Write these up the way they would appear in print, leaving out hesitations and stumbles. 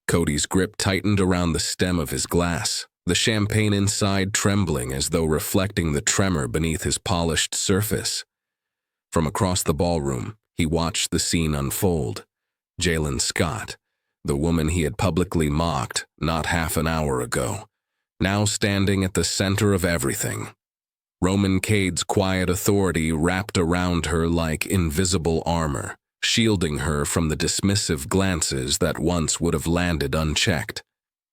Kodie's grip tightened around the stem of his glass, the champagne inside trembling as though reflecting the tremor beneath his polished surface. From across the ballroom, he watched the scene unfold. Jaelyn Scott, the woman he had publicly mocked not half an hour ago, now standing at the center of everything. Roman Cade's quiet authority wrapped around her like invisible armor, shielding her from the dismissive glances that once would have landed unchecked.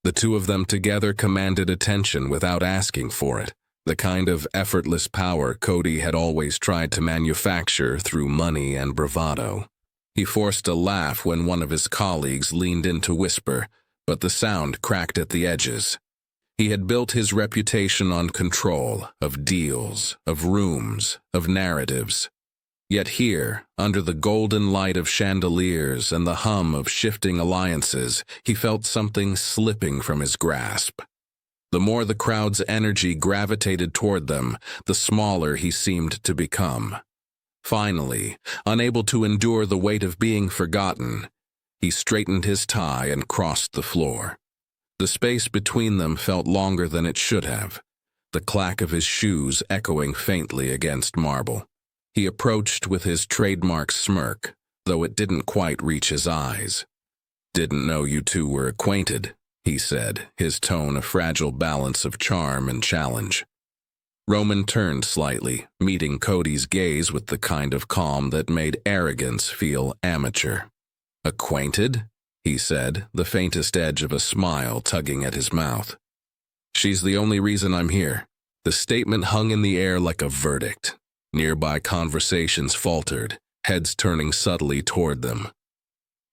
The two of them together commanded attention without asking for it, the kind of effortless power Kodie had always tried to manufacture through money and bravado. He forced a laugh when one of his colleagues leaned in to whisper, but the sound cracked at the edges. He had built his reputation on control, of deals, of rooms, of narratives. Yet here, under the golden light of chandeliers and the hum of shifting alliances, he felt something slipping from his grasp. The more the crowd's energy gravitated toward them, the smaller he seemed to become. Finally, unable to endure the weight of being forgotten, he straightened his tie and crossed the floor. The space between them felt longer than it should have, the clack of his shoes echoing faintly against marble. He approached with his trademark smirk, though it didn't quite reach his eyes. "Didn't know you two were acquainted," he said, his tone a fragile balance of charm and challenge. Roman turned slightly, meeting Kodie's gaze with the kind of calm that made arrogance feel amateur. "Acquainted?" he said, the faintest edge of a smile tugging at his mouth. "She's the only reason I'm here." The statement hung in the air like a verdict. Nearby conversations faltered, heads turning subtly toward them.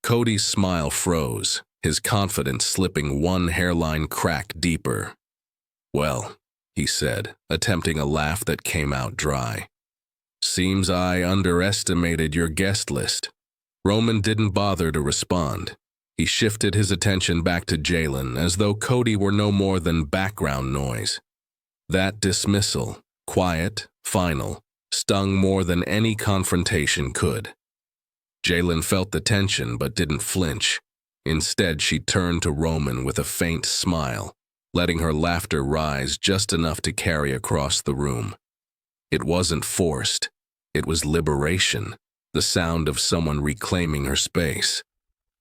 Kodie's smile froze, his confidence slipping one hairline crack deeper. "Well," he said, attempting a laugh that came out dry. "Seems I underestimated your guest list." Roman didn't bother to respond. He shifted his attention back to Jaelyn as though Kodie were no more than background noise. That dismissal, quiet, final, stung more than any confrontation could. Jaelyn felt the tension but didn't flinch. Instead, she turned to Roman with a faint smile, letting her laughter rise just enough to carry across the room. It wasn't forced. It was liberation, the sound of someone reclaiming her space.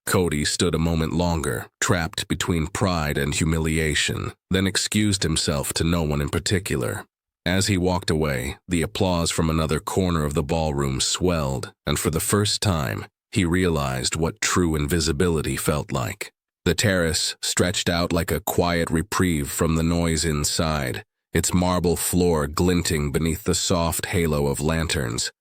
Kodie stood a moment longer, trapped between pride and humiliation, then excused himself to no one in particular. As he walked away, the applause from another corner of the ballroom swelled, and for the first time, he realized what true invisibility felt like. The terrace stretched out like a quiet reprieve from the noise inside, its marble floor glinting beneath the soft halo of lanterns.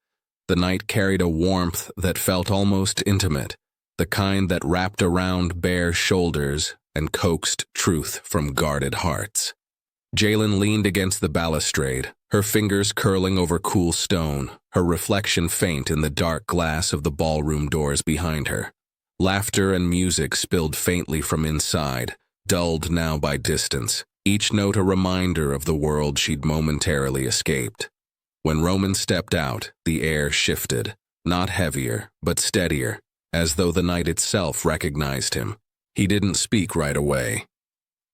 The night carried a warmth that felt almost intimate, the kind that wrapped around bare shoulders and coaxed truth from guarded hearts. Jaelyn leaned against the balustrade, her fingers curling over cool stone, her reflection faint in the dark glass of the ballroom doors behind her. Laughter and music spilled faintly from inside, dulled now by distance, each note a reminder of the world she'd momentarily escaped. When Roman stepped out, the air shifted, not heavier, but steadier, as though the night itself recognized him. He didn't speak right away.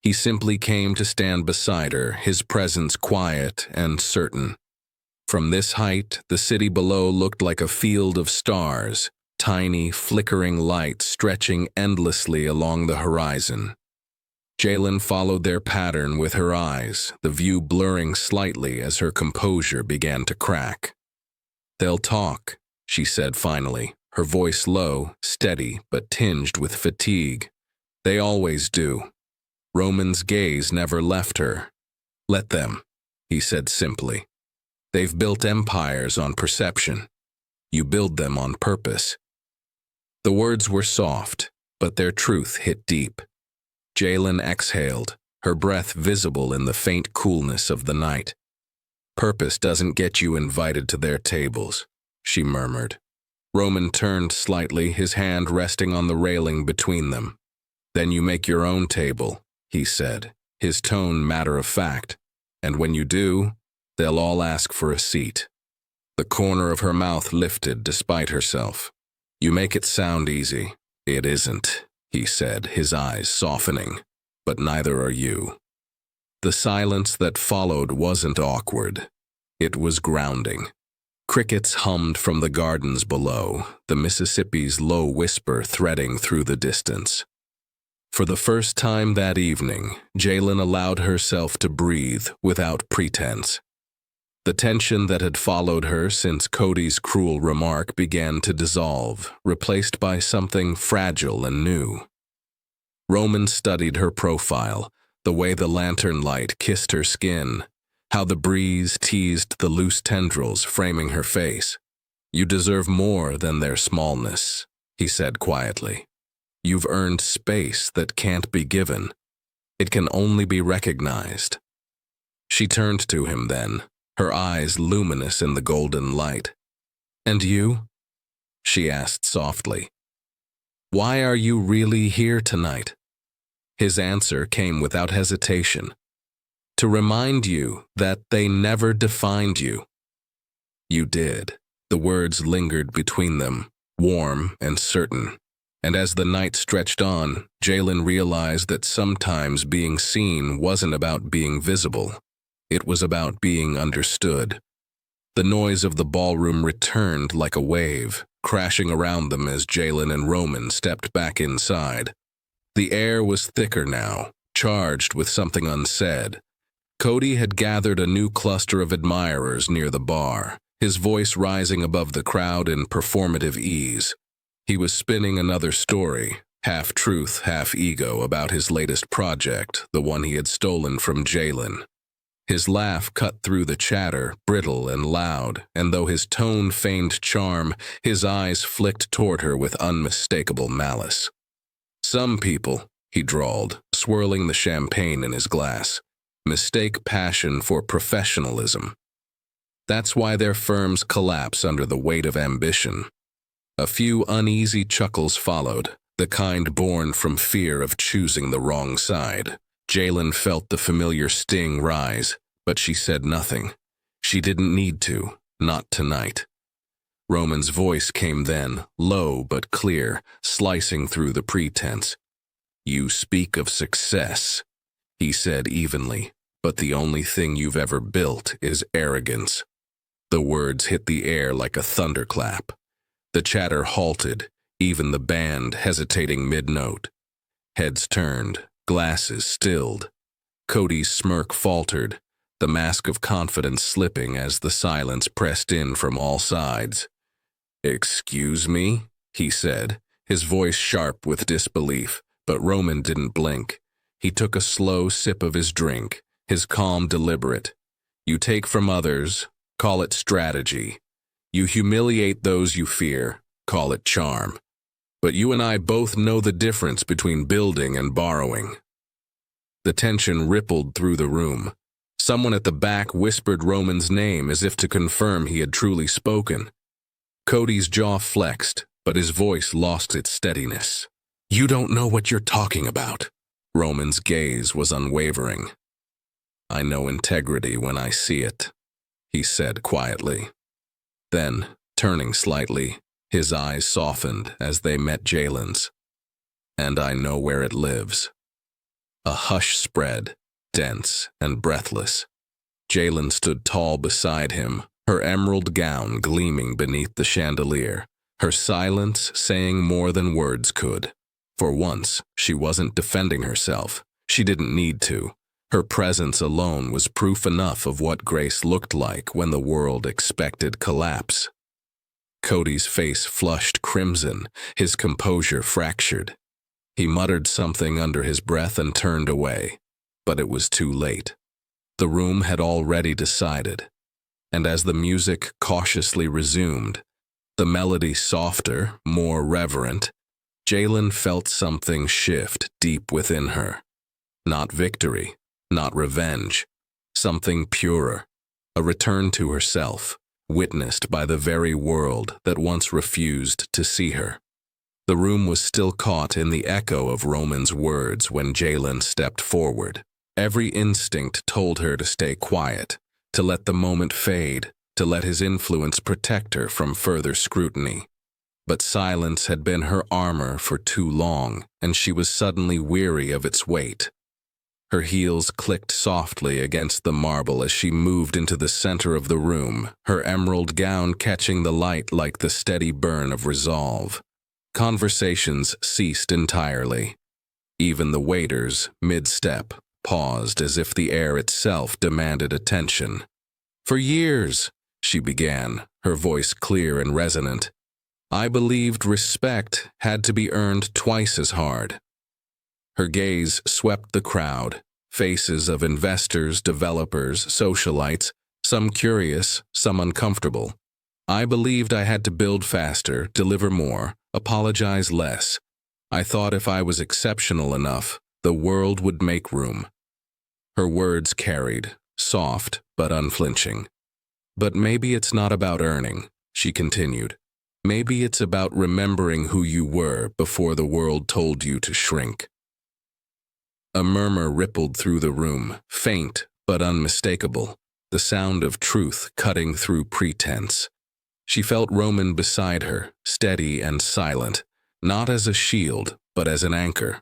He simply came to stand beside her, his presence quiet and certain. From this height, the city below looked like a field of stars, tiny, flickering lights stretching endlessly along the horizon. Jaelyn followed their pattern with her eyes, the view blurring slightly as her composure began to crack. "They'll talk," she said finally, her voice low, steady, but tinged with fatigue. "They always do." Roman's gaze never left her. "Let them," he said simply. "They've built empires on perception. You build them on purpose." The words were soft, but their truth hit deep. Jaelyn exhaled, her breath visible in the faint coolness of the night. "Purpose doesn't get you invited to their tables," she murmured. Roman turned slightly, his hand resting on the railing between them. "Then you make your own table," he said, his tone matter-of-fact. "And when you do, they'll all ask for a seat." The corner of her mouth lifted despite herself. "You make it sound easy. It isn't," he said, his eyes softening. But neither are you. The silence that followed wasn't awkward. It was grounding. Crickets hummed from the gardens below, the Mississippi's low whisper threading through the distance. For the first time that evening, Jaelyn allowed herself to breathe without pretense. The tension that had followed her since Kodie's cruel remark began to dissolve, replaced by something fragile and new. Roman studied her profile, the way the lantern light kissed her skin, how the breeze teased the loose tendrils framing her face. "You deserve more than their smallness," he said quietly. "You've earned space that can't be given. It can only be recognized." She turned to him then, her eyes luminous in the golden light. "And you?" she asked softly. "Why are you really here tonight?" His answer came without hesitation. "To remind you that they never defined you." "You did." The words lingered between them, warm and certain. And as the night stretched on, Jaelyn realized that sometimes being seen wasn't about being visible. It was about being understood. The noise of the ballroom returned like a wave, crashing around them as Jaelyn and Roman stepped back inside. The air was thicker now, charged with something unsaid. Kodie had gathered a new cluster of admirers near the bar, his voice rising above the crowd in performative ease. He was spinning another story, half truth, half ego, about his latest project, the one he had stolen from Jaelyn. His laugh cut through the chatter, brittle and loud, and though his tone feigned charm, his eyes flicked toward her with unmistakable malice. "Some people," he drawled, swirling the champagne in his glass, "mistake passion for professionalism. That's why their firms collapse under the weight of ambition." A few uneasy chuckles followed, the kind born from fear of choosing the wrong side. Jaelyn felt the familiar sting rise, but she said nothing. She didn't need to, not tonight. Roman's voice came then, low but clear, slicing through the pretense. "You speak of success," he said evenly, "but the only thing you've ever built is arrogance." The words hit the air like a thunderclap. The chatter halted, even the band hesitating mid-note. Heads turned, glasses stilled. Kodie's smirk faltered, the mask of confidence slipping as the silence pressed in from all sides. "Excuse me?" he said, his voice sharp with disbelief, but Roman didn't blink. He took a slow sip of his drink, his calm deliberate. "You take from others, call it strategy. You humiliate those you fear, call it charm. But you and I both know the difference between building and borrowing." The tension rippled through the room. Someone at the back whispered Roman's name as if to confirm he had truly spoken. Kodie's jaw flexed, but his voice lost its steadiness. "You don't know what you're talking about." Roman's gaze was unwavering. "I know integrity when I see it," he said quietly. Then, turning slightly, his eyes softened as they met Jaelyn's. "And I know where it lives." A hush spread, dense and breathless. Jaelyn stood tall beside him, her emerald gown gleaming beneath the chandelier, her silence saying more than words could. For once, she wasn't defending herself. She didn't need to. Her presence alone was proof enough of what grace looked like when the world expected collapse. Kodie's face flushed crimson, his composure fractured. He muttered something under his breath and turned away, but it was too late. The room had already decided, and as the music cautiously resumed, the melody softer, more reverent, Jaelyn felt something shift deep within her. Not victory, not revenge, something purer, a return to herself, witnessed by the very world that once refused to see her. The room was still caught in the echo of Roman's words when Jaelyn stepped forward. Every instinct told her to stay quiet, to let the moment fade, to let his influence protect her from further scrutiny. But silence had been her armor for too long, and she was suddenly weary of its weight. Her heels clicked softly against the marble as she moved into the center of the room, her emerald gown catching the light like the steady burn of resolve. Conversations ceased entirely. Even the waiters, mid-step, paused as if the air itself demanded attention. "For years," she began, her voice clear and resonant, "I believed respect had to be earned twice as hard." Her gaze swept the crowd, faces of investors, developers, socialites, some curious, some uncomfortable. "I believed I had to build faster, deliver more, apologize less. I thought if I was exceptional enough, the world would make room." Her words carried, soft but unflinching. "But maybe it's not about earning," she continued. "Maybe it's about remembering who you were before the world told you to shrink." A murmur rippled through the room, faint but unmistakable, the sound of truth cutting through pretense. She felt Roman beside her, steady and silent, not as a shield, but as an anchor.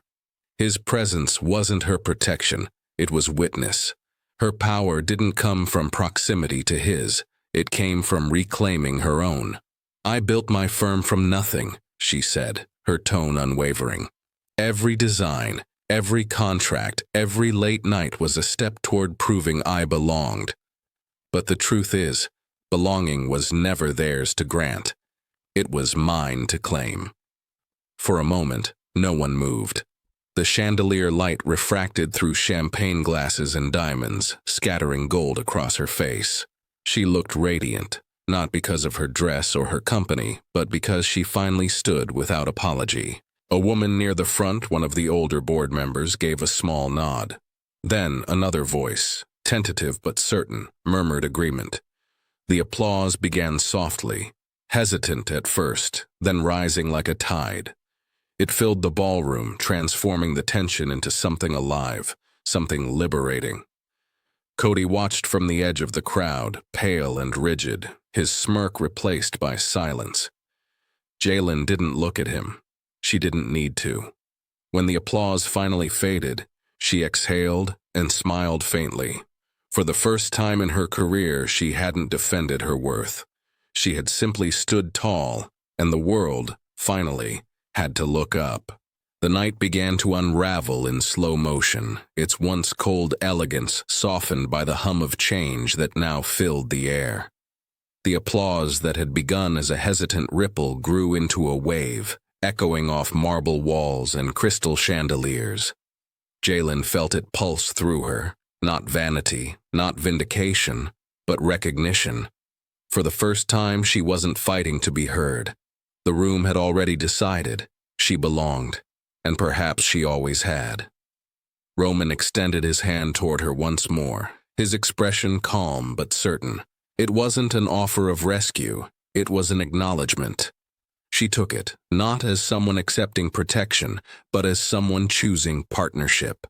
His presence wasn't her protection, it was witness. Her power didn't come from proximity to his, it came from reclaiming her own. "I built my firm from nothing," she said, her tone unwavering. "Every design, every contract, every late night was a step toward proving I belonged. But the truth is, belonging was never theirs to grant. It was mine to claim." For a moment, no one moved. The chandelier light refracted through champagne glasses and diamonds, scattering gold across her face. She looked radiant, not because of her dress or her company, but because she finally stood without apology. A woman near the front, one of the older board members, gave a small nod. Then another voice, tentative but certain, murmured agreement. The applause began softly, hesitant at first, then rising like a tide. It filled the ballroom, transforming the tension into something alive, something liberating. Kodie watched from the edge of the crowd, pale and rigid, his smirk replaced by silence. Jaelyn didn't look at him. She didn't need to. When the applause finally faded, she exhaled and smiled faintly. For the first time in her career, she hadn't defended her worth. She had simply stood tall, and the world, finally, had to look up. The night began to unravel in slow motion, its once cold elegance softened by the hum of change that now filled the air. The applause that had begun as a hesitant ripple grew into a wave, echoing off marble walls and crystal chandeliers. Jaelyn felt it pulse through her, not vanity, not vindication, but recognition. For the first time, she wasn't fighting to be heard. The room had already decided she belonged, and perhaps she always had. Roman extended his hand toward her once more, his expression calm but certain. It wasn't an offer of rescue, it was an acknowledgement. She took it, not as someone accepting protection, but as someone choosing partnership.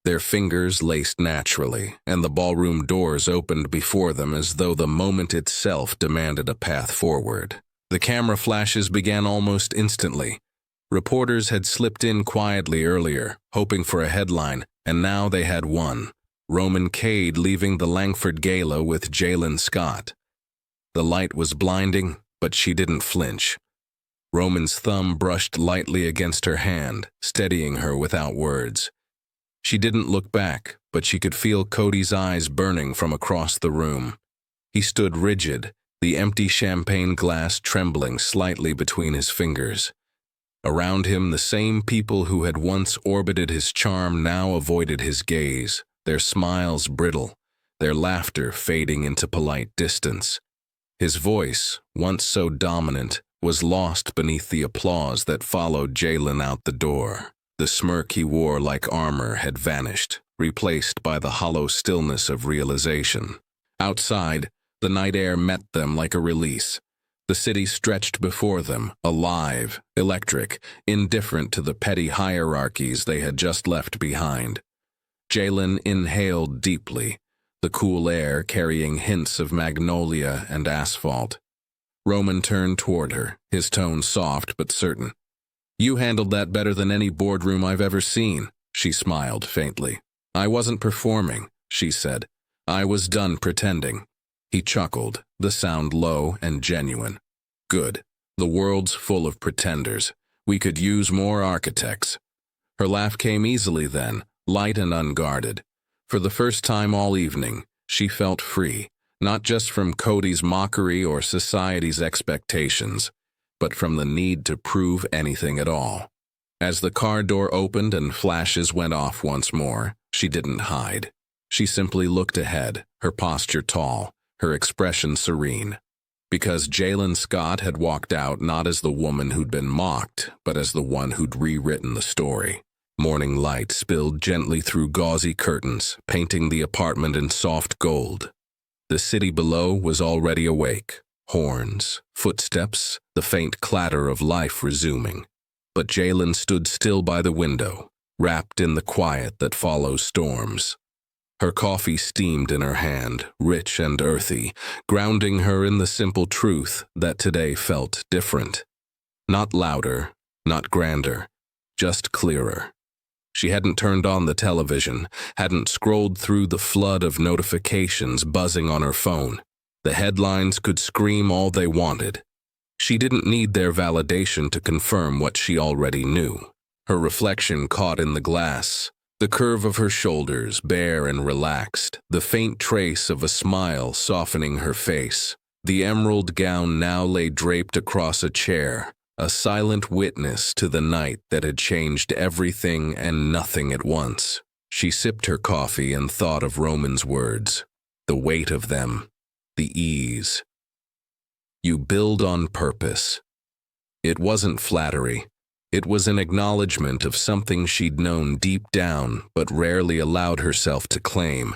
Their fingers laced naturally, and the ballroom doors opened before them as though the moment itself demanded a path forward. The camera flashes began almost instantly. Reporters had slipped in quietly earlier, hoping for a headline, and now they had one. Roman Cade leaving the Langford Gala with Jaelyn Scott. The light was blinding, but she didn't flinch. Roman's thumb brushed lightly against her hand, steadying her without words. She didn't look back, but she could feel Kodie's eyes burning from across the room. He stood rigid, the empty champagne glass trembling slightly between his fingers. Around him, the same people who had once orbited his charm now avoided his gaze, their smiles brittle, their laughter fading into polite distance. His voice, once so dominant, was lost beneath the applause that followed Jaelyn out the door. The smirk he wore like armor had vanished, replaced by the hollow stillness of realization. Outside, the night air met them like a release. The city stretched before them, alive, electric, indifferent to the petty hierarchies they had just left behind. Jaelyn inhaled deeply, the cool air carrying hints of magnolia and asphalt. Roman turned toward her, his tone soft but certain. "You handled that better than any boardroom I've ever seen," she smiled faintly. "I wasn't performing," she said. "I was done pretending." He chuckled, the sound low and genuine. "Good. The world's full of pretenders. We could use more architects." Her laugh came easily then, light and unguarded. For the first time all evening, she felt free, not just from Kodie's mockery or society's expectations, but from the need to prove anything at all. As the car door opened and flashes went off once more, she didn't hide. She simply looked ahead, her posture tall, her expression serene. Because Jaelyn Scott had walked out not as the woman who'd been mocked, but as the one who'd rewritten the story. Morning light spilled gently through gauzy curtains, painting the apartment in soft gold. The city below was already awake. Horns, footsteps, the faint clatter of life resuming. But Jaelyn stood still by the window, wrapped in the quiet that follows storms. Her coffee steamed in her hand, rich and earthy, grounding her in the simple truth that today felt different. Not louder, not grander, just clearer. She hadn't turned on the television, hadn't scrolled through the flood of notifications buzzing on her phone. The headlines could scream all they wanted. She didn't need their validation to confirm what she already knew. Her reflection caught in the glass, the curve of her shoulders bare and relaxed, the faint trace of a smile softening her face. The emerald gown now lay draped across a chair, a silent witness to the night that had changed everything and nothing at once. She sipped her coffee and thought of Roman's words, the weight of them, the ease. You build on purpose. It wasn't flattery. It was an acknowledgement of something she'd known deep down but rarely allowed herself to claim.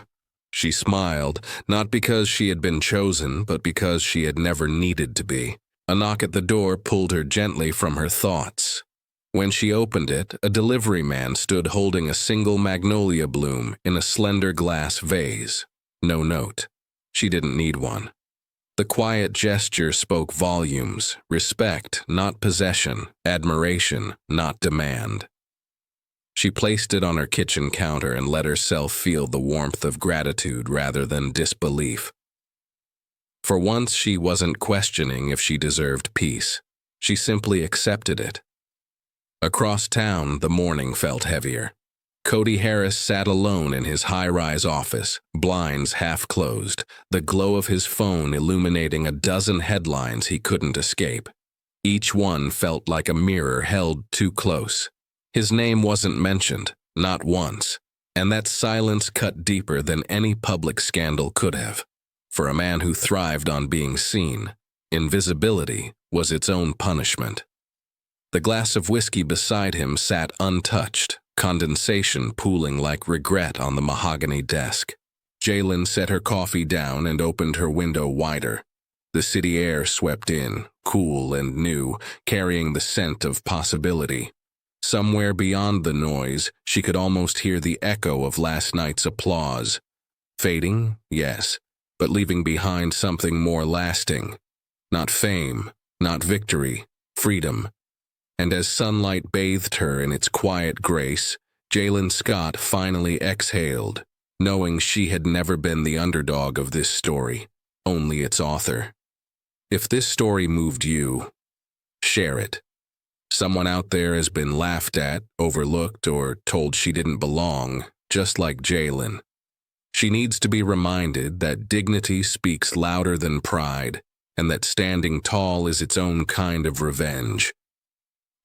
She smiled, not because she had been chosen, but because she had never needed to be. A knock at the door pulled her gently from her thoughts. When she opened it, a delivery man stood holding a single magnolia bloom in a slender glass vase. No note. She didn't need one. The quiet gesture spoke volumes, respect, not possession, admiration, not demand. She placed it on her kitchen counter and let herself feel the warmth of gratitude rather than disbelief. For once, she wasn't questioning if she deserved peace. She simply accepted it. Across town, the morning felt heavier. Kodie Harris sat alone in his high-rise office, blinds half closed, the glow of his phone illuminating a dozen headlines he couldn't escape. Each one felt like a mirror held too close. His name wasn't mentioned, not once, and that silence cut deeper than any public scandal could have. For a man who thrived on being seen, invisibility was its own punishment. The glass of whiskey beside him sat untouched, condensation pooling like regret on the mahogany desk. Jaelyn set her coffee down and opened her window wider. The city air swept in, cool and new, carrying the scent of possibility. Somewhere beyond the noise, she could almost hear the echo of last night's applause. Fading, yes, but leaving behind something more lasting. Not fame, not victory, freedom. And as sunlight bathed her in its quiet grace, Jaelyn Scott finally exhaled, knowing she had never been the underdog of this story, only its author. If this story moved you, share it. Someone out there has been laughed at, overlooked, or told she didn't belong, just like Jaelyn. She needs to be reminded that dignity speaks louder than pride, and that standing tall is its own kind of revenge.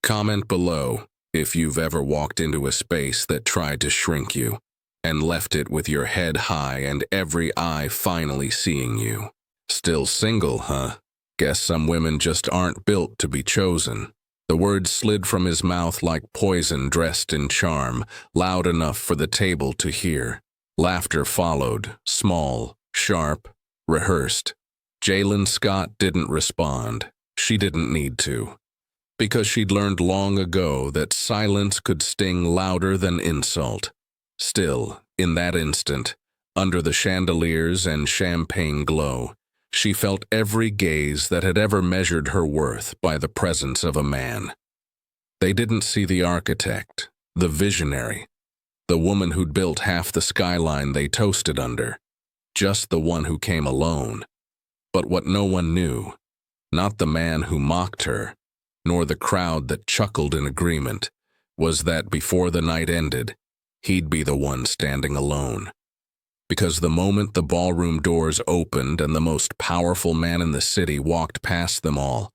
Comment below if you've ever walked into a space that tried to shrink you, and left it with your head high and every eye finally seeing you. Still single, huh? Guess some women just aren't built to be chosen. The words slid from his mouth like poison dressed in charm, loud enough for the table to hear. Laughter followed, small, sharp, rehearsed. Jaelyn Scott didn't respond. She didn't need to. Because she'd learned long ago that silence could sting louder than insult. Still, in that instant, under the chandeliers and champagne glow, She felt every gaze that had ever measured her worth by the presence of a man. They didn't see the architect, the visionary, the woman who'd built half the skyline they toasted under, just the one who came alone. But what no one knew, not the man who mocked her, nor the crowd that chuckled in agreement, was that before the night ended, he'd be the one standing alone. Because the moment the ballroom doors opened and the most powerful man in the city walked past them all,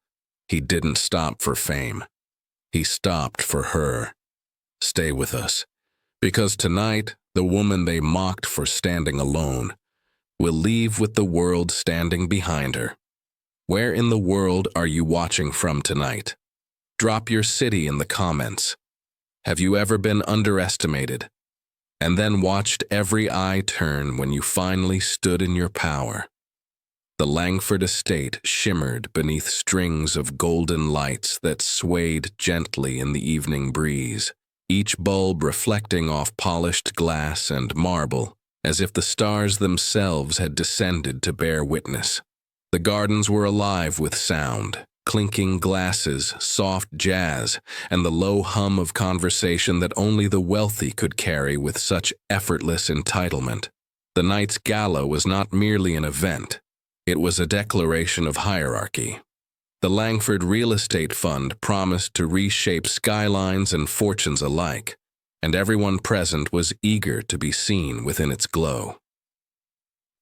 he didn't stop for fame. He stopped for her. Stay with us, because tonight, the woman they mocked for standing alone will leave with the world standing behind her. Where in the world are you watching from tonight? Drop your city in the comments. Have you ever been underestimated? And then watched every eye turn when you finally stood in your power. The Langford Estate shimmered beneath strings of golden lights that swayed gently in the evening breeze, each bulb reflecting off polished glass and marble, as if the stars themselves had descended to bear witness. The gardens were alive with sound, clinking glasses, soft jazz, and the low hum of conversation that only the wealthy could carry with such effortless entitlement. The night's gala was not merely an event. It was a declaration of hierarchy. The Langford Real Estate Fund promised to reshape skylines and fortunes alike, and everyone present was eager to be seen within its glow.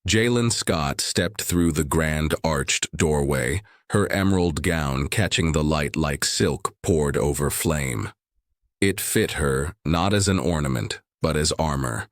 Jaelyn Scott stepped through the grand arched doorway, her emerald gown catching the light like silk poured over flame. It fit her not as an ornament, but as armor.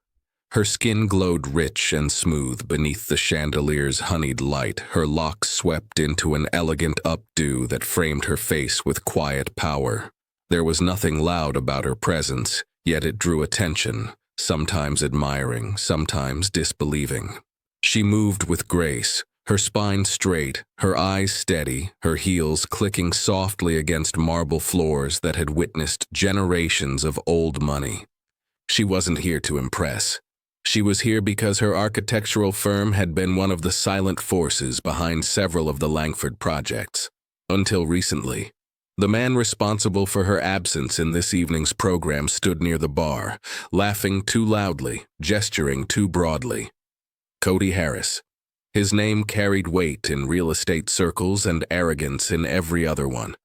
Her skin glowed rich and smooth beneath the chandelier's honeyed light, her locks swept into an elegant updo that framed her face with quiet power. There was nothing loud about her presence, yet it drew attention, sometimes admiring, sometimes disbelieving. She moved with grace, her spine straight, her eyes steady, her heels clicking softly against marble floors that had witnessed generations of old money. She wasn't here to impress. She was here because her architectural firm had been one of the silent forces behind several of the Langford projects. Until recently, the man responsible for her absence in this evening's program stood near the bar, laughing too loudly, gesturing too broadly. Kodie Harris. His name carried weight in real estate circles and arrogance in every other one.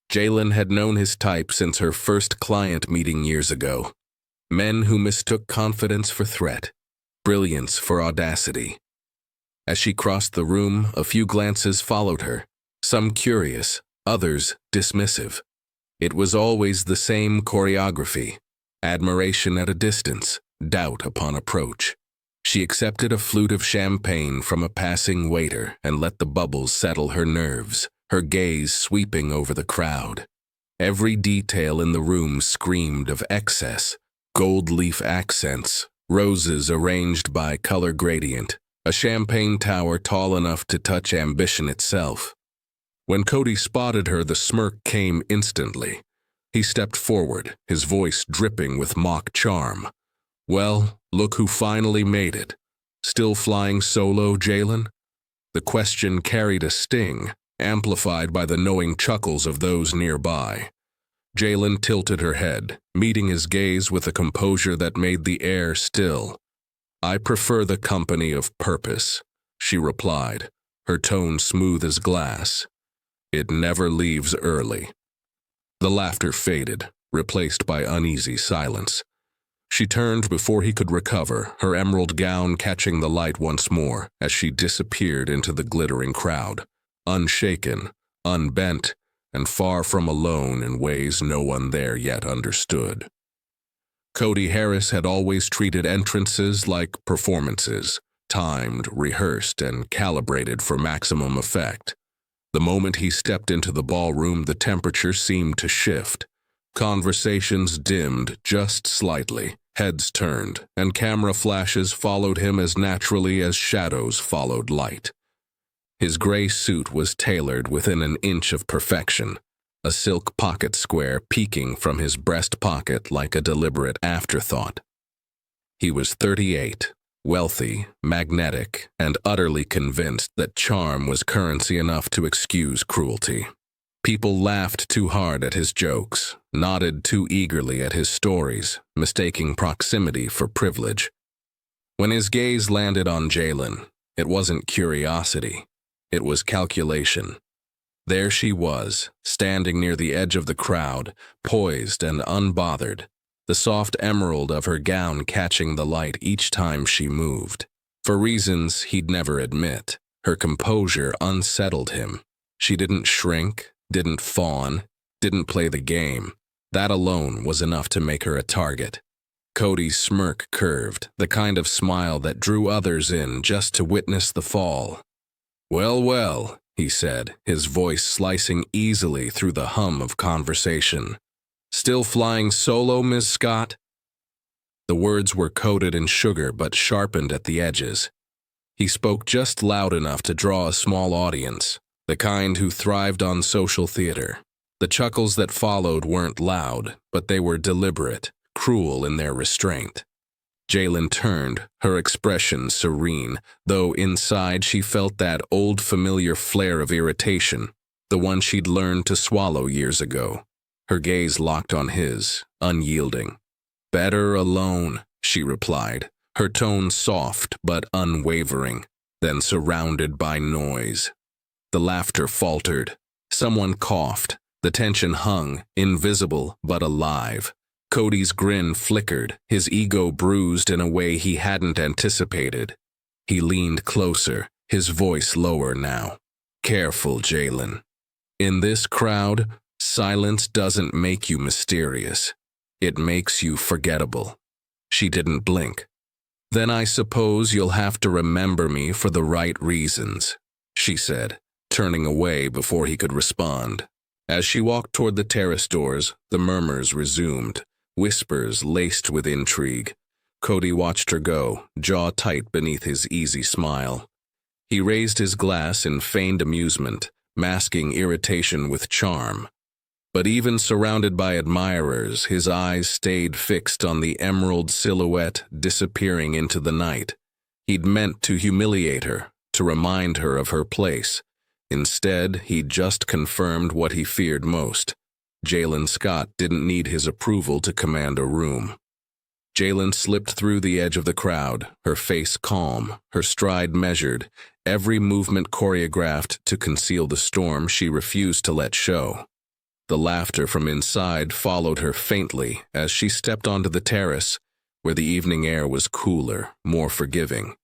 Jaelyn had known his type since her first client meeting years ago. Men who mistook confidence for threat, brilliance for audacity. As she crossed the room, a few glances followed her, some curious, others dismissive. It was always the same choreography: admiration at a distance, doubt upon approach. She accepted a flute of champagne from a passing waiter and let the bubbles settle her nerves, her gaze sweeping over the crowd. Every detail in the room screamed of excess: gold leaf accents, roses arranged by color gradient, a champagne tower tall enough to touch ambition itself. When Kodie spotted her, the smirk came instantly. He stepped forward, his voice dripping with mock charm. "Well, look who finally made it. Still flying solo, Jaelyn?" The question carried a sting, amplified by the knowing chuckles of those nearby. Jaelyn tilted her head, meeting his gaze with a composure that made the air still. "I prefer the company of purpose," she replied, her tone smooth as glass. "It never leaves early." The laughter faded, replaced by uneasy silence. She turned before he could recover, her emerald gown catching the light once more as she disappeared into the glittering crowd, unshaken, unbent, and far from alone in ways no one there yet understood. Kodie Harris had always treated entrances like performances, timed, rehearsed, and calibrated for maximum effect. The moment he stepped into the ballroom, the temperature seemed to shift. Conversations dimmed just slightly, heads turned, and camera flashes followed him as naturally as shadows followed light. His gray suit was tailored within an inch of perfection, a silk pocket square peeking from his breast pocket like a deliberate afterthought. He was 38, wealthy, magnetic, and utterly convinced that charm was currency enough to excuse cruelty. People laughed too hard at his jokes, nodded too eagerly at his stories, mistaking proximity for privilege. When his gaze landed on Jaelyn, it wasn't curiosity, it was calculation. There she was, standing near the edge of the crowd, poised and unbothered, the soft emerald of her gown catching the light each time she moved. For reasons he'd never admit, her composure unsettled him. She didn't shrink, didn't fawn, didn't play the game. That alone was enough to make her a target. Kodie's smirk curved, the kind of smile that drew others in just to witness the fall. "Well, well," he said, his voice slicing easily through the hum of conversation. "Still flying solo, Miss Scott?" The words were coated in sugar but sharpened at the edges. He spoke just loud enough to draw a small audience, the kind who thrived on social theater. The chuckles that followed weren't loud, but they were deliberate, cruel in their restraint. Jaelyn turned, her expression serene, though inside she felt that old familiar flare of irritation, the one she'd learned to swallow years ago. Her gaze locked on his, unyielding. "Better alone," she replied, her tone soft but unwavering, than surrounded by noise. The laughter faltered. Someone coughed. The tension hung, invisible but alive. Kodie's grin flickered, his ego bruised in a way he hadn't anticipated. He leaned closer, his voice lower now. "Careful, Jaelyn. In this crowd, silence doesn't make you mysterious. It makes you forgettable." She didn't blink. "Then I suppose you'll have to remember me for the right reasons," she said, turning away before he could respond. As she walked toward the terrace doors, the murmurs resumed, whispers laced with intrigue. Kodie watched her go, jaw tight beneath his easy smile. He raised his glass in feigned amusement, masking irritation with charm. But even surrounded by admirers, his eyes stayed fixed on the emerald silhouette disappearing into the night. He'd meant to humiliate her, to remind her of her place. Instead, he'd just confirmed what he feared most. Jaelyn Scott didn't need his approval to command a room. Jaelyn slipped through the edge of the crowd, her face calm, her stride measured, every movement choreographed to conceal the storm she refused to let show. The laughter from inside followed her faintly as she stepped onto the terrace, where the evening air was cooler, more forgiving.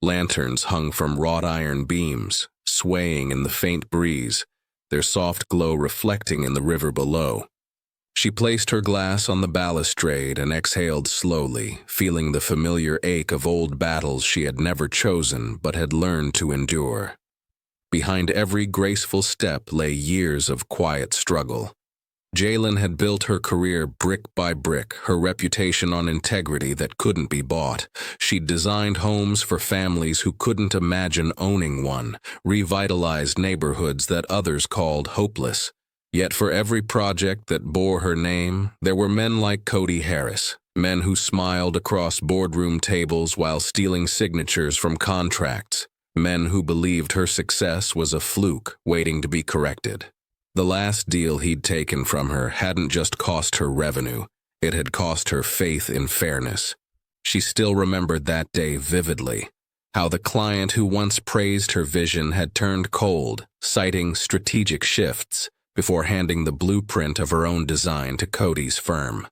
Lanterns hung from wrought iron beams, swaying in the faint breeze, their soft glow reflecting in the river below. She placed her glass on the balustrade and exhaled slowly, feeling the familiar ache of old battles she had never chosen but had learned to endure. Behind every graceful step lay years of quiet struggle. Jaelyn had built her career brick by brick, her reputation on integrity that couldn't be bought. She'd designed homes for families who couldn't imagine owning one, revitalized neighborhoods that others called hopeless. Yet for every project that bore her name, there were men like Kodie Harris, men who smiled across boardroom tables while stealing signatures from contracts, men who believed her success was a fluke waiting to be corrected. The last deal he'd taken from her hadn't just cost her revenue, it had cost her faith in fairness. She still remembered that day vividly, how the client who once praised her vision had turned cold, citing strategic shifts, before handing the blueprint of her own design to Kodie's firm.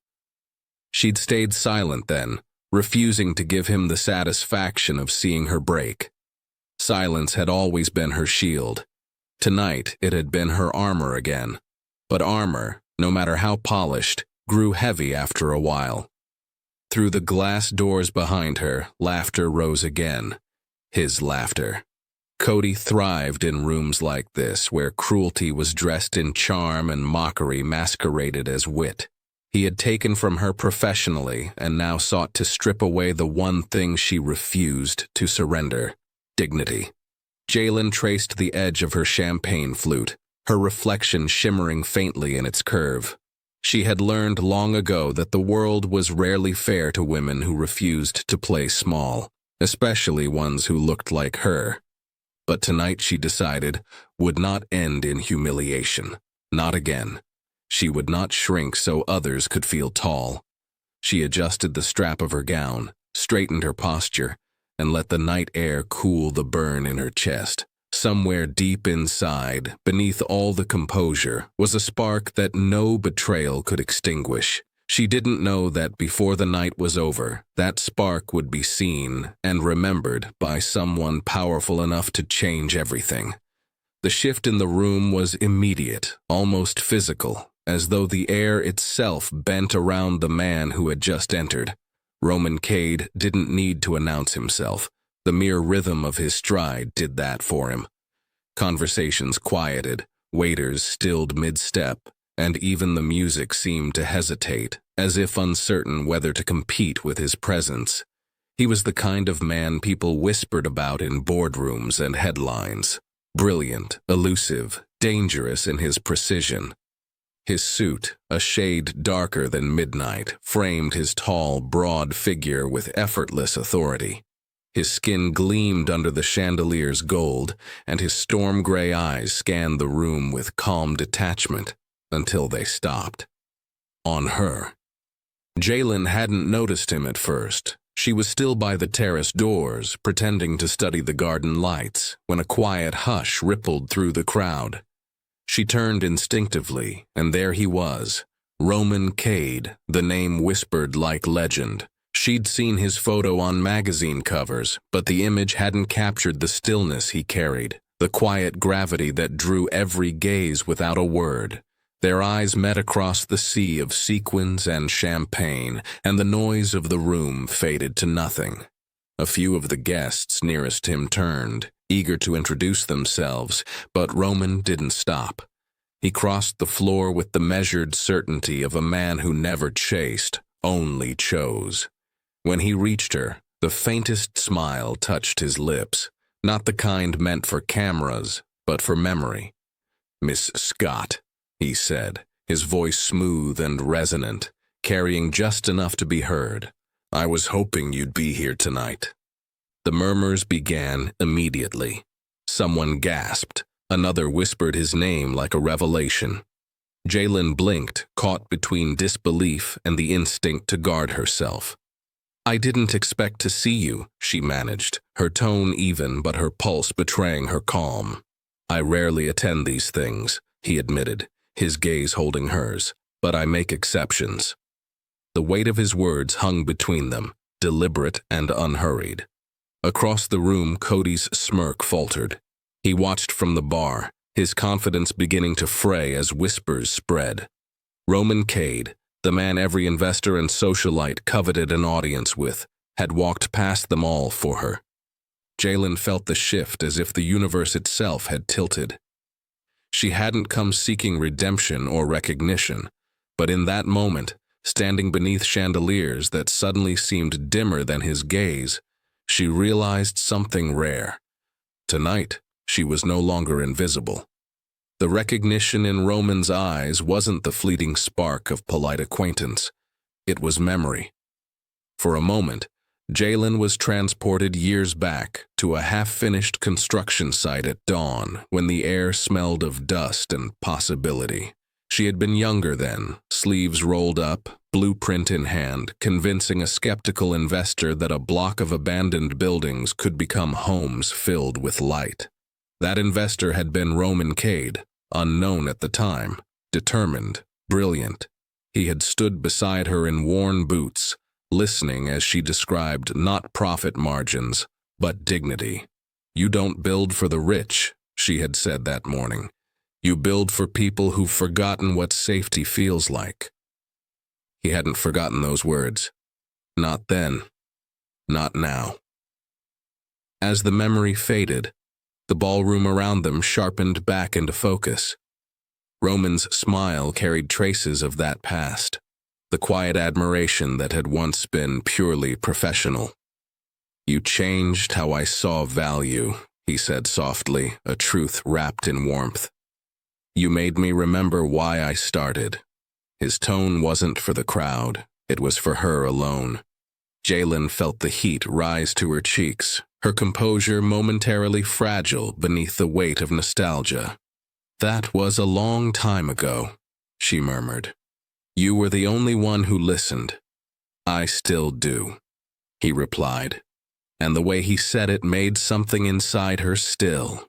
She'd stayed silent then, refusing to give him the satisfaction of seeing her break. Silence had always been her shield. Tonight, it had been her armor again. But armor, no matter how polished, grew heavy after a while. Through the glass doors behind her, laughter rose again. His laughter. Kodie thrived in rooms like this, where cruelty was dressed in charm and mockery masqueraded as wit. He had taken from her professionally and now sought to strip away the one thing she refused to surrender: dignity. Jaelyn traced the edge of her champagne flute, her reflection shimmering faintly in its curve. She had learned long ago that the world was rarely fair to women who refused to play small. especially ones who looked like her. But tonight, she decided, would not end in humiliation. Not again. She would not shrink so others could feel tall. She adjusted the strap of her gown, straightened her posture, and let the night air cool the burn in her chest. Somewhere deep inside, beneath all the composure, was a spark that no betrayal could extinguish. She didn't know that before the night was over, that spark would be seen and remembered by someone powerful enough to change everything. The shift in the room was immediate, almost physical, as though the air itself bent around the man who had just entered. Roman Cade didn't need to announce himself. The mere rhythm of his stride did that for him. Conversations quieted, waiters stilled mid-step, and even the music seemed to hesitate, as if uncertain whether to compete with his presence. He was the kind of man people whispered about in boardrooms and headlines. Brilliant, elusive, dangerous in his precision. His suit, a shade darker than midnight, framed his tall, broad figure with effortless authority. His skin gleamed under the chandelier's gold, and his storm-gray eyes scanned the room with calm detachment until they stopped. On her. Jaelyn hadn't noticed him at first. She was still by the terrace doors, pretending to study the garden lights, when a quiet hush rippled through the crowd. She turned instinctively, and there he was, Roman Cade, the name whispered like legend. She'd seen his photo on magazine covers, but the image hadn't captured the stillness he carried, the quiet gravity that drew every gaze without a word. Their eyes met across the sea of sequins and champagne, and the noise of the room faded to nothing. A few of the guests nearest him turned, eager to introduce themselves, but Roman didn't stop. He crossed the floor with the measured certainty of a man who never chased, only chose. When he reached her, the faintest smile touched his lips, not the kind meant for cameras, but for memory. "Miss Scott," he said, his voice smooth and resonant, carrying just enough to be heard. "I was hoping you'd be here tonight." The murmurs began immediately. Someone gasped. Another whispered his name like a revelation. Jaelyn blinked, caught between disbelief and the instinct to guard herself. "I didn't expect to see you," she managed, her tone even but her pulse betraying her calm. "I rarely attend these things," he admitted, his gaze holding hers, "but I make exceptions." The weight of his words hung between them, deliberate and unhurried. Across the room, Kodie's smirk faltered. He watched from the bar, his confidence beginning to fray as whispers spread. Roman Cade, the man every investor and socialite coveted an audience with, had walked past them all for her. Jaelyn felt the shift as if the universe itself had tilted. She hadn't come seeking redemption or recognition, but in that moment, standing beneath chandeliers that suddenly seemed dimmer than his gaze, she realized something rare. Tonight, she was no longer invisible. The recognition in Roman's eyes wasn't the fleeting spark of polite acquaintance. It was memory. For a moment, Jaelyn was transported years back to a half-finished construction site at dawn when the air smelled of dust and possibility. She had been younger then, sleeves rolled up, blueprint in hand, convincing a skeptical investor that a block of abandoned buildings could become homes filled with light. That investor had been Roman Cade, unknown at the time, determined, brilliant. He had stood beside her in worn boots, listening as she described not profit margins, but dignity. "You don't build for the rich," she had said that morning. "You build for people who've forgotten what safety feels like." He hadn't forgotten those words. Not then. Not now. As the memory faded, the ballroom around them sharpened back into focus. Roman's smile carried traces of that past, the quiet admiration that had once been purely professional. "You changed how I saw value," he said softly, a truth wrapped in warmth. "You made me remember why I started." His tone wasn't for the crowd, it was for her alone. Jaelyn felt the heat rise to her cheeks, her composure momentarily fragile beneath the weight of nostalgia. "That was a long time ago," she murmured. "You were the only one who listened." "I still do," he replied, and the way he said it made something inside her still.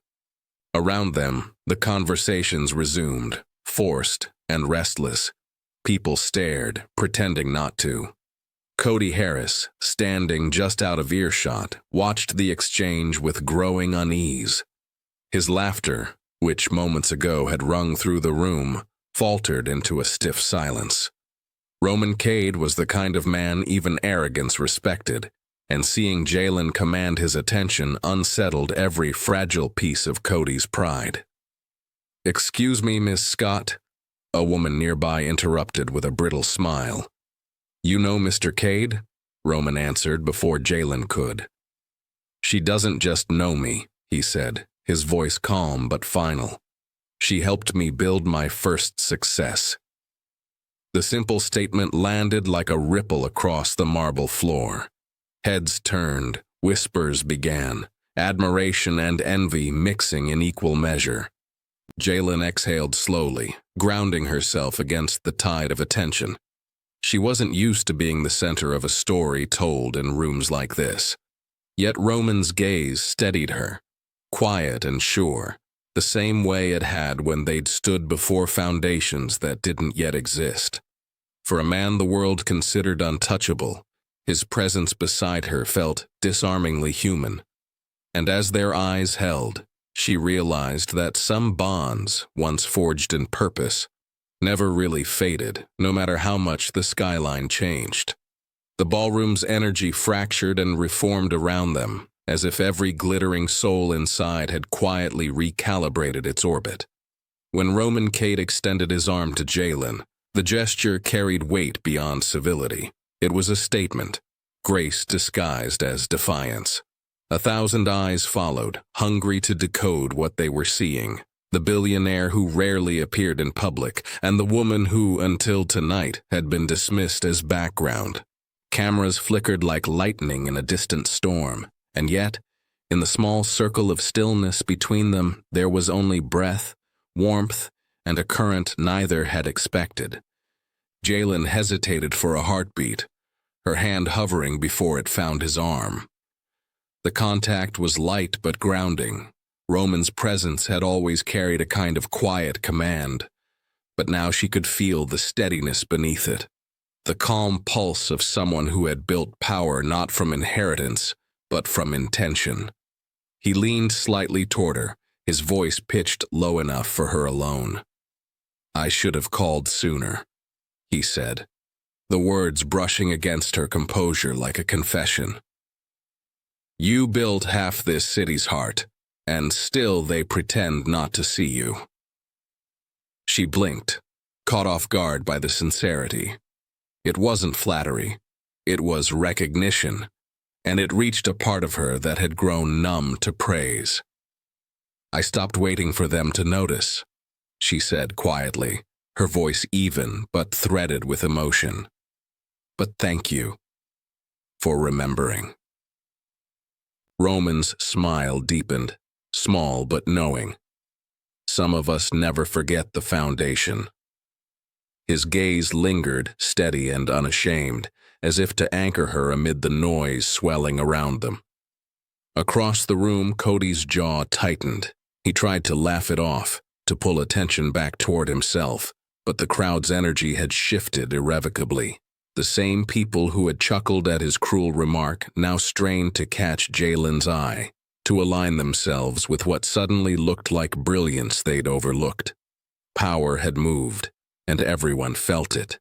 Around them, the conversations resumed, forced and restless. People stared, pretending not to. Kodie Harris, standing just out of earshot, watched the exchange with growing unease. His laughter, which moments ago had rung through the room, faltered into a stiff silence. Roman Cade was the kind of man even arrogance respected, and seeing Jaelyn command his attention unsettled every fragile piece of Kodie's pride. "Excuse me, Miss Scott," a woman nearby interrupted with a brittle smile. "You know Mr. Cade?" Roman answered before Jaelyn could. "She doesn't just know me," he said, his voice calm but final. "She helped me build my first success." The simple statement landed like a ripple across the marble floor. Heads turned, whispers began, admiration and envy mixing in equal measure. Jaelyn exhaled slowly, grounding herself against the tide of attention. She wasn't used to being the center of a story told in rooms like this. Yet Roman's gaze steadied her, quiet and sure, the same way it had when they'd stood before foundations that didn't yet exist. For a man the world considered untouchable, his presence beside her felt disarmingly human. And as their eyes held, she realized that some bonds, once forged in purpose, never really faded, no matter how much the skyline changed. The ballroom's energy fractured and reformed around them, as if every glittering soul inside had quietly recalibrated its orbit. When Roman Cade extended his arm to Jaelyn, the gesture carried weight beyond civility. It was a statement, grace disguised as defiance. 1,000 eyes followed, hungry to decode what they were seeing. The billionaire who rarely appeared in public, and the woman who, until tonight, had been dismissed as background. Cameras flickered like lightning in a distant storm, and yet, in the small circle of stillness between them, there was only breath, warmth, and a current neither had expected. Jaelyn hesitated for a heartbeat, her hand hovering before it found his arm. The contact was light but grounding. Roman's presence had always carried a kind of quiet command, but now she could feel the steadiness beneath it, the calm pulse of someone who had built power not from inheritance, but from intention. He leaned slightly toward her, his voice pitched low enough for her alone. "I should have called sooner," he said, the words brushing against her composure like a confession. "You built half this city's heart, and still they pretend not to see you." She blinked, caught off guard by the sincerity. It wasn't flattery, it was recognition, and it reached a part of her that had grown numb to praise. "I stopped waiting for them to notice," she said quietly, her voice even but threaded with emotion. "But thank you for remembering." Roman's smile deepened, small but knowing. "Some of us never forget the foundation." His gaze lingered, steady and unashamed, as if to anchor her amid the noise swelling around them. Across the room, Kodie's jaw tightened. He tried to laugh it off, to pull attention back toward himself, but the crowd's energy had shifted irrevocably. The same people who had chuckled at his cruel remark now strained to catch Jaelyn's eye, to align themselves with what suddenly looked like brilliance they'd overlooked. Power had moved, and everyone felt it.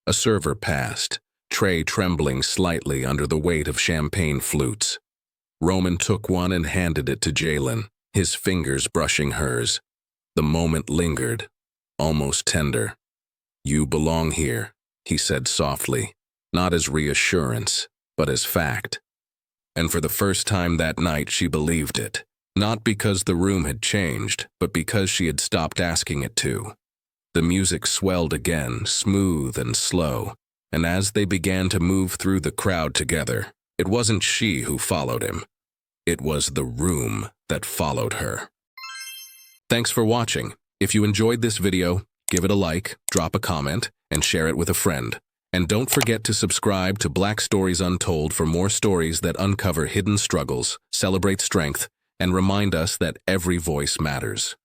A server passed, tray trembling slightly under the weight of champagne flutes. Roman took one and handed it to Jaelyn, his fingers brushing hers. The moment lingered, almost tender. "You belong here," he said softly, not as reassurance, but as fact. And for the first time that night she believed it, not because the room had changed, but because she had stopped asking it to. The music swelled again, smooth and slow, And as they began to move through the crowd together, it wasn't she who followed him. It was the room that followed her. Thanks for watching. If you enjoyed this video, give it a like, drop a comment, and share it with a friend. And don't forget to subscribe to Black Stories Untold for more stories that uncover hidden struggles, celebrate strength, and remind us that every voice matters.